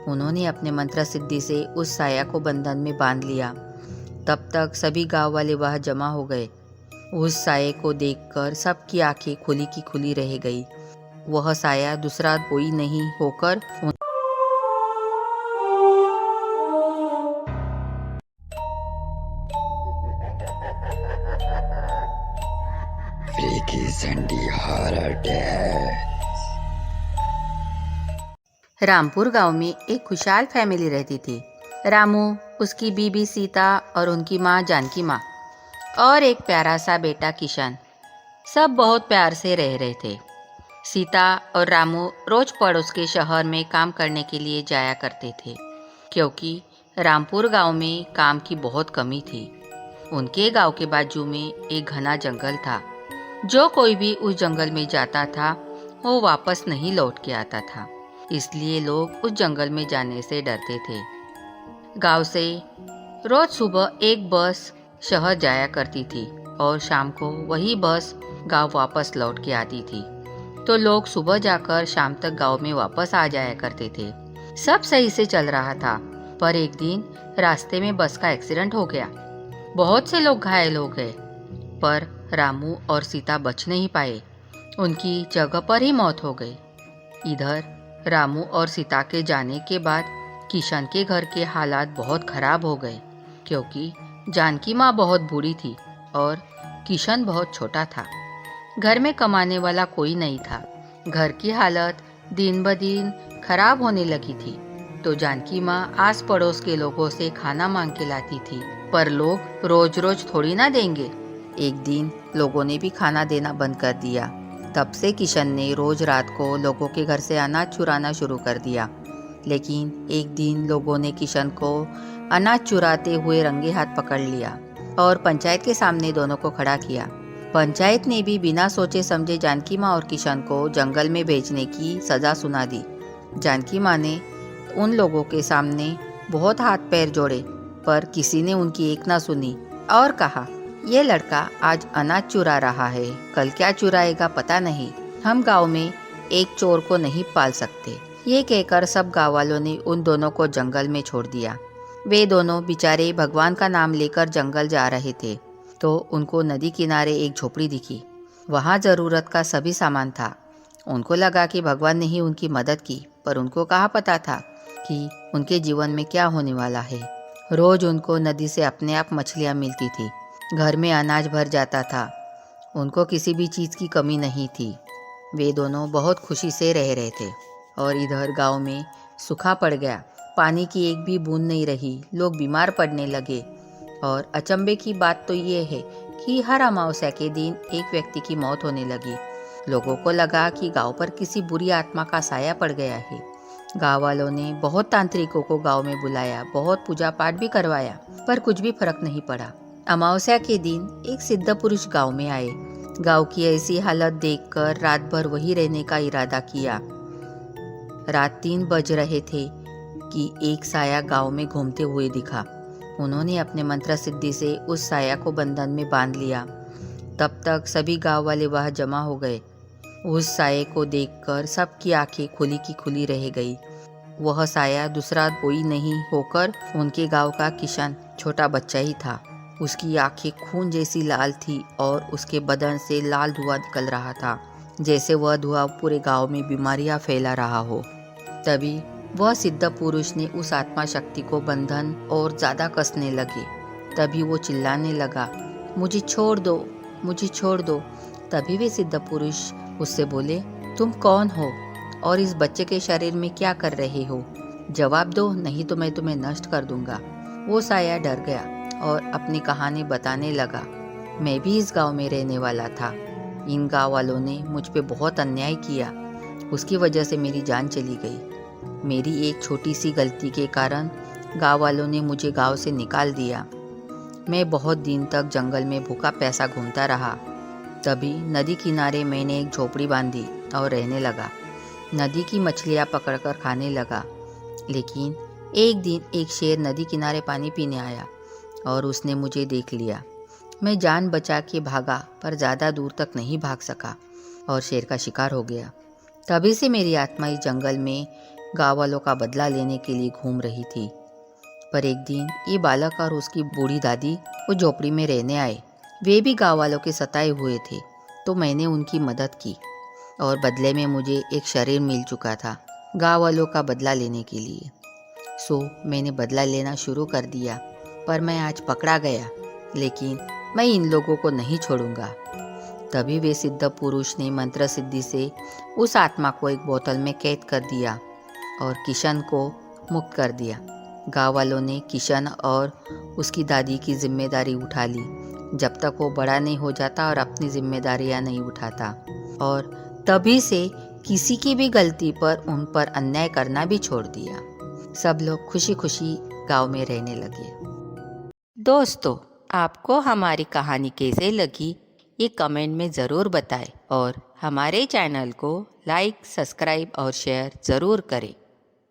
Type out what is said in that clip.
उन्होंने अपने मंत्र सिद्धि से उस साया को बंधन में बांध लिया। तब तक सभी गांव वाले वहां जमा हो गए। उस साये को देखकर सबकी आंखें खुली की खुली रह गई। वह साया दूसरा कोई नहीं होकर रामपुर गांव में एक खुशहाल फैमिली रहती थी। रामू, उसकी बीबी सीता और उनकी माँ जानकी माँ और एक प्यारा सा बेटा किशन। सब बहुत प्यार से रह रहे थे। सीता और रामू रोज पड़ोस के शहर में काम करने के लिए जाया करते थे, क्योंकि रामपुर गांव में काम की बहुत कमी थी। उनके गांव के बाजू में एक घना जंगल था। जो कोई भी उस जंगल में जाता था वो वापस नहीं लौट के आता था, इसलिए लोग उस जंगल में जाने से डरते थे। गांव से रोज सुबह एक बस शहर जाया करती थी और शाम को वही बस गांव वापस लौट के आती थी। तो लोग सुबह जाकर शाम तक गांव में वापस आ जाया करते थे। सब सही से चल रहा था, पर एक दिन रास्ते में बस का एक्सीडेंट हो गया। बहुत से लोग घायल हो गए, पर रामू और सीता बच नहीं पाए। उनकी जगह पर ही मौत हो गई। इधर रामू और सीता के जाने के बाद किशन के घर के हालात बहुत खराब हो गए, क्योंकि जानकी माँ बहुत बूढ़ी थी और किशन बहुत छोटा था। घर में कमाने वाला कोई नहीं था। घर की हालत दिन ब दिन खराब होने लगी थी। तो जानकी माँ आस पड़ोस के लोगों से खाना मांग के लाती थी, पर लोग रोज रोज थोड़ी ना देंगे। एक दिन लोगों ने भी खाना देना बंद कर दिया। तब से किशन ने रोज रात को लोगों के घर से अनाज चुराना शुरू कर दिया। लेकिन एक दिन लोगों ने किशन को अनाज चुराते हुए रंगे हाथ पकड़ लिया और पंचायत के सामने दोनों को खड़ा किया। पंचायत ने भी बिना सोचे समझे जानकी माँ और किशन को जंगल में भेजने की सजा सुना दी। जानकी माँ ने उन लोगों के सामने बहुत हाथ पैर जोड़े, पर किसी ने उनकी एक ना सुनी और कहा, ये लड़का आज अनाज चुरा रहा है, कल क्या चुराएगा पता नहीं। हम गांव में एक चोर को नहीं पाल सकते। ये कहकर सब गांव वालों ने उन दोनों को जंगल में छोड़ दिया। वे दोनों बेचारे भगवान का नाम लेकर जंगल जा रहे थे, तो उनको नदी किनारे एक झोपड़ी दिखी। वहाँ जरूरत का सभी सामान था। उनको लगा कि भगवान ने ही उनकी मदद की, पर उनको कहाँ पता था कि उनके जीवन में क्या होने वाला है। रोज उनको नदी से अपने आप मछलियाँ मिलती थी। घर में अनाज भर जाता था। उनको किसी भी चीज़ की कमी नहीं थी। वे दोनों बहुत खुशी से रह रहे थे। और इधर गांव में सूखा पड़ गया। पानी की एक भी बूंद नहीं रही। लोग बीमार पड़ने लगे। और अचंभे की बात तो ये है कि हर अमावस्या के दिन एक व्यक्ति की मौत होने लगी। लोगों को लगा कि गांव पर किसी बुरी आत्मा का साया पड़ गया है। गांव वालों ने बहुत तांत्रिकों को गांव में बुलाया, बहुत पूजा पाठ भी करवाया, पर कुछ भी फर्क नहीं पड़ा। अमावस्या के दिन एक सिद्ध पुरुष गांव में आए। गांव की ऐसी हालत देखकर रात भर वहीं रहने का इरादा किया। रात 3 बज रहे थे कि एक साया गांव में घूमते हुए दिखा। उन्होंने अपने मंत्र सिद्धि से उस साया को बंधन में बांध लिया। तब तक सभी गांव वाले वहां जमा हो गए। उस साये को देखकर सबकी आंखें खुली की खुली रह गई। वह साया दूसरा कोई नहीं होकर उनके गांव का किशन छोटा बच्चा ही था। उसकी आंखें खून जैसी लाल थी और उसके बदन से लाल धुआं निकल रहा था, जैसे वह धुआं पूरे गांव में बीमारियां फैला रहा हो। तभी वह सिद्ध पुरुष ने उस आत्मा शक्ति को बंधन और ज्यादा कसने लगे। तभी वो चिल्लाने लगा, मुझे छोड़ दो, मुझे छोड़ दो। तभी वे सिद्ध पुरुष उससे बोले, तुम कौन हो और इस बच्चे के शरीर में क्या कर रहे हो? जवाब दो, नहीं तो मैं तुम्हें नष्ट कर दूंगा। वो साया डर गया और अपनी कहानी बताने लगा। मैं भी इस गांव में रहने वाला था। इन गांव वालों ने मुझ पे बहुत अन्याय किया। उसकी वजह से मेरी जान चली गई। मेरी एक छोटी सी गलती के कारण गांव वालों ने मुझे गांव से निकाल दिया। मैं बहुत दिन तक जंगल में भूखा प्यासा घूमता रहा। तभी नदी किनारे मैंने एक झोपड़ी बांधी और रहने लगा। नदी की मछलियाँ पकड़कर खाने लगा। लेकिन एक दिन एक शेर नदी किनारे पानी पीने आया और उसने मुझे देख लिया। मैं जान बचा के भागा, पर ज़्यादा दूर तक नहीं भाग सका और शेर का शिकार हो गया। तभी से मेरी आत्मा इस जंगल में गाँव वालों का बदला लेने के लिए घूम रही थी। पर एक दिन ये बालक और उसकी बूढ़ी दादी वो झोपड़ी में रहने आए। वे भी गाँव वालों के सताए हुए थे, तो मैंने उनकी मदद की और बदले में मुझे एक शरीर मिल चुका था गाँव वालों का बदला लेने के लिए। सो मैंने बदला लेना शुरू कर दिया, पर मैं आज पकड़ा गया, लेकिन मैं इन लोगों को नहीं छोड़ूंगा। तभी वे सिद्ध पुरुष ने मंत्र सिद्धि से उस आत्मा को एक बोतल में कैद कर दिया और किशन को मुक्त कर दिया। गाँव वालों ने किशन और उसकी दादी की जिम्मेदारी उठा ली जब तक वो बड़ा नहीं हो जाता और अपनी जिम्मेदारियां नहीं उठाता। और तभी से किसी की भी गलती पर उन पर अन्याय करना भी छोड़ दिया। सब लोग खुशी खुशी गांव में रहने लगे। दोस्तों, आपको हमारी कहानी कैसे लगी ये कमेंट में ज़रूर बताएं और हमारे चैनल को लाइक, सब्सक्राइब और शेयर ज़रूर करें।